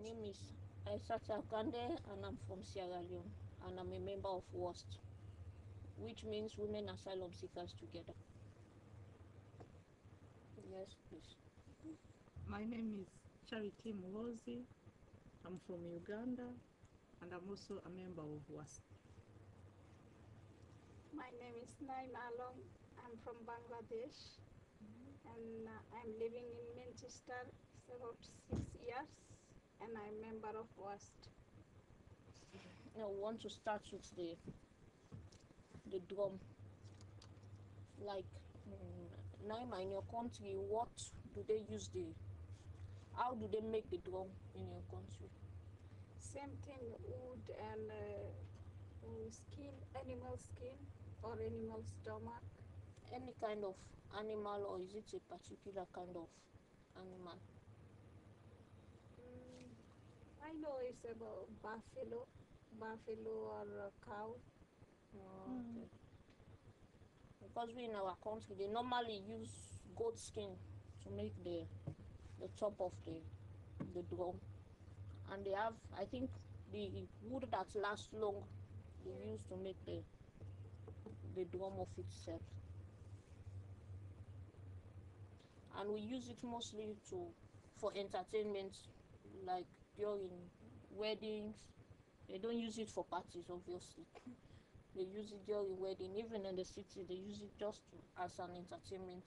name is Aisata Kande and I'm from Sierra Leone and I'm a member of WOST, which means Women Asylum Seekers Together. Yes, please. My name is Charity Muhozi. I'm from Uganda and I'm also a member of WASP. My name is Naim Along. I'm from Bangladesh and I'm living in Manchester. It's about 6 years and I'm a member of WAST. I want to start with the drum. Like Naima, in your country, what do they use how do they make the drum in your country? Same thing, wood and skin, animal skin or animal stomach. Any kind of animal, or is it a particular kind of animal? I know it's about buffalo or a cow. Okay. Because we in our country, they normally use goat skin to make the top of the drum, and they have, I think, the wood that lasts long. They use to make the drum of itself, and we use it mostly for entertainment, like during weddings. They don't use it for parties, obviously. They use it during wedding. Even in the city, they use it just as an entertainment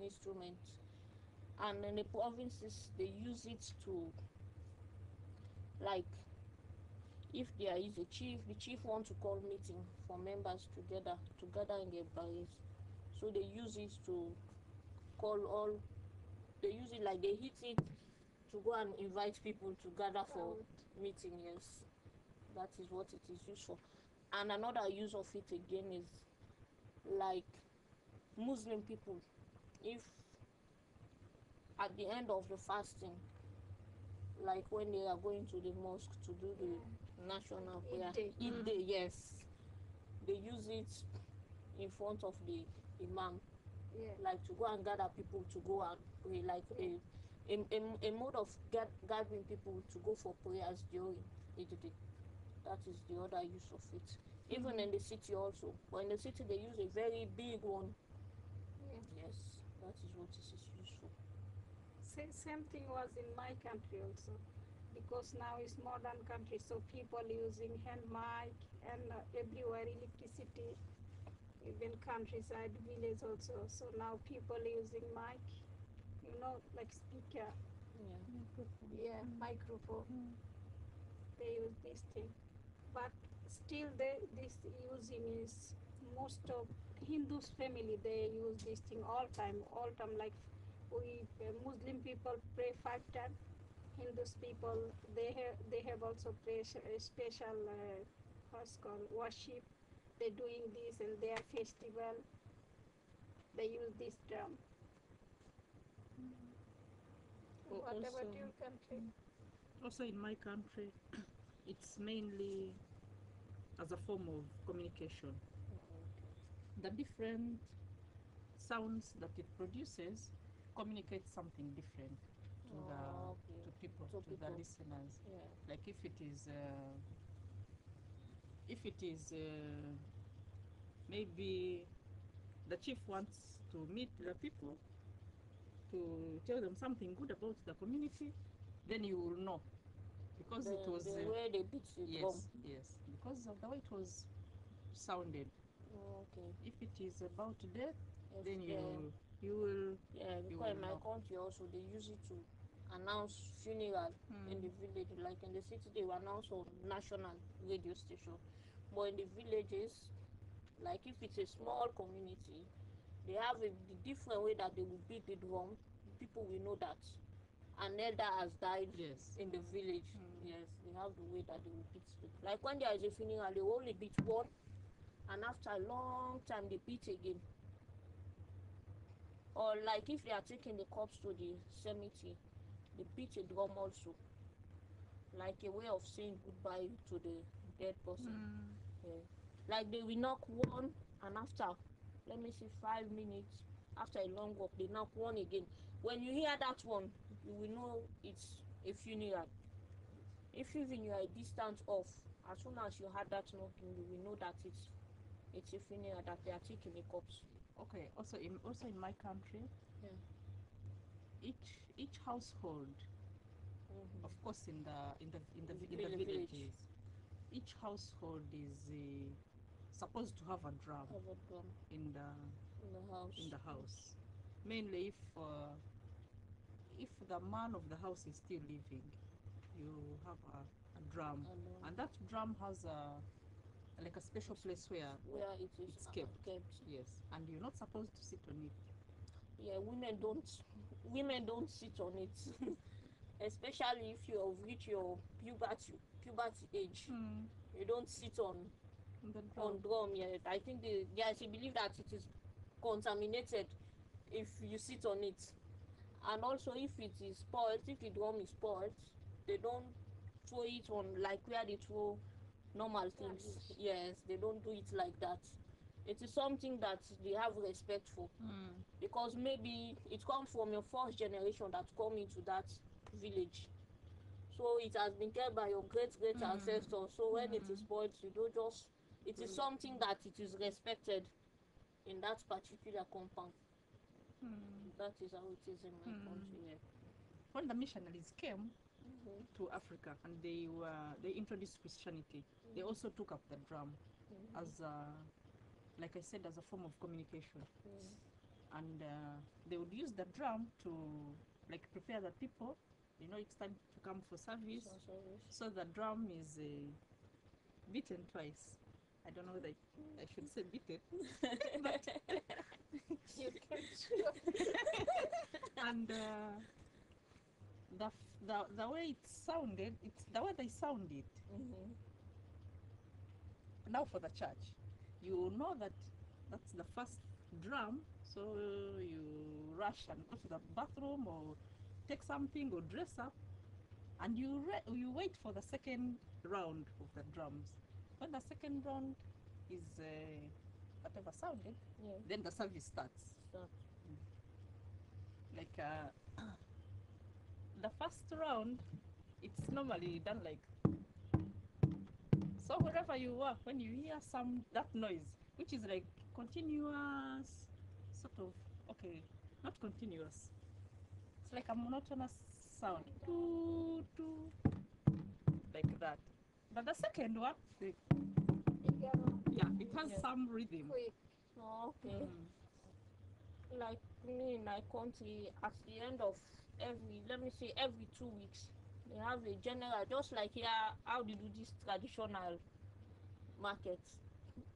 instrument. And in the provinces, they use it to, like, if there is a chief, the chief wants to call meeting for members together in their barriers. So they use it to call all. They use it like they hit it to go and invite people to gather for meeting. Yes, that is what it is used for. And another use of it again is like Muslim people, if at the end of the fasting, like when they are going to the mosque to do the national prayer, Eid Day, yes, they use it in front of the imam, like to go and gather people to go and pray, like a mode of gathering people to go for prayers during Eid Day. That is the other use of it. Even in the city also. But in the city they use a very big one. Yes, that is what it is used for. Same thing was in my country also, because now it's modern country, so people using hand mic and everywhere electricity, even countryside, village also. So now people using mic, like speaker. Microphone. They use this thing, but still this using is most of Hindus family, they use this thing all time. Like we Muslim people pray 5 times. Hindus people, they have also pray special what's called worship. They're doing this and their festival. They use this drum. What about your country? Also in my country, it's mainly as a form of communication. The different sounds that it produces communicate something different to people, to the listeners. Like if it is maybe the chief wants to meet the people to tell them something good about the community, then you will know, because it was the way they beat the drum. Yes, because of the way it was sounded. Okay. If it is about death, then you will. Yeah, because in my country also they use it to announce funeral in the village. Like in the city, they will announce on national radio station, but in the villages, like if it's a small community, they have the different way that they will beat the drum. People will know that an elder has died in the village. Yes, they have the way that they will beat it. Like when there is a funeral, they only beat one, and after a long time they beat again. Or like if they are taking the corpse to the cemetery, they beat a drum also, like a way of saying goodbye to the dead person. Yeah. Like they will knock one, and after, let me see, 5 minutes, after a long walk, they knock one again. When you hear that one, you will know it's a funeral. If even you are a distance off, as soon as you had that knocking, you will know that it's a female, that they are taking a corpse. Okay. Also in my country, Yeah. each household, Mm-hmm. of course, in the Village. villages, each household is supposed to have a drum Have a drum in the in the house. house. Mainly if the man of the house is still living, you have a drum, and that drum has like a special place where where it is it's kept. kept. Yes, and you're not supposed to sit on it. Yeah, women don't sit on it. Especially if you have reached your puberty age. You don't sit on The drum. on drum yet. I think there's a belief that it is contaminated if you sit on it. And also, if it is spoiled, if the drum is spoiled, they don't throw it on like where they throw normal things. Yes, they don't do it like that. It is something that they have respect for, because maybe it comes from your first generation that come into that village, so it has been kept by your great ancestors. So when it is spoiled, you don't just, it is something that it is respected in that particular compound. That is how it is in my country. Yeah. When the missionaries came to Africa and they introduced Christianity, they also took up the drum as like I said, as a form of communication. And they would use the drum to like prepare the people. You know, it's time to come for service. So the drum is beaten twice. I don't know whether I should say beaten. But You can and the way it sounded, it's the way they sound it. Now for the church, you know that that's the first drum, so you rush and go to the bathroom or take something or dress up, and you wait for the second round of the drums. When the second round is whatever sounded, then the service starts. Like the first round, it's normally done like so. Wherever you are, when you hear that noise, which is like continuous, sort of, okay, not continuous. It's like a monotonous sound, like that. But the second one, yeah, it has some rhythm. quick. Okay. Like me in my country, at the end of every 2 weeks, they have a general, just like here, how they do this traditional market.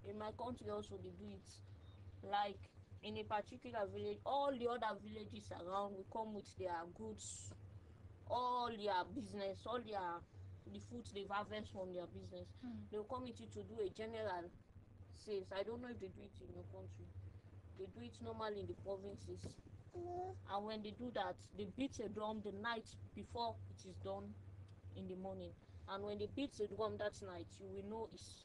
In my country also they do it. Like in a particular village, all the other villages around will come with their goods, all their business, all the fruits they've harvested from their business. They'll come with you to do a general sales. I don't know if they do it in your country. They do it normally in the provinces. And when they do that, they beat a drum the night before it is done in the morning. And when they beat the drum that night, you will know it's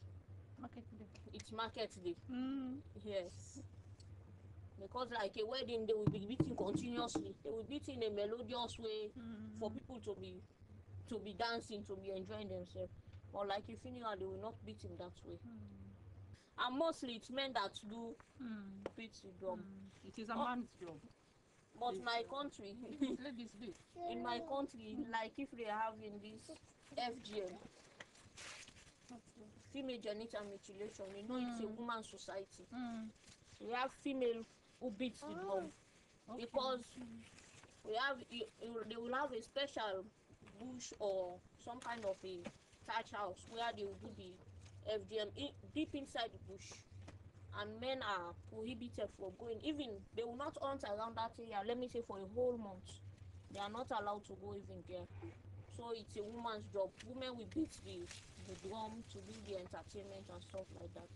Market day. It's market day. Yes. Because like a wedding, they will be beating continuously. They will beat in a melodious way for people to be dancing, to be enjoying themselves. But like a funeral, they will not beat in that way. And mostly it's men that do beat the drum. It is a man's job. But my country, Ladies do. in my country, like if they have in this FGM, female genital mutilation, you know, it's a woman's society. We have female who beats the drum because they will have a special bush or some kind of a thatch house where they will do the FGM deep inside the bush, and men are prohibited from going. Even they will not hunt around that area. Let me say for a whole month, they are not allowed to go even there. So it's a woman's job. Women will beat the drum to do the entertainment and stuff like that.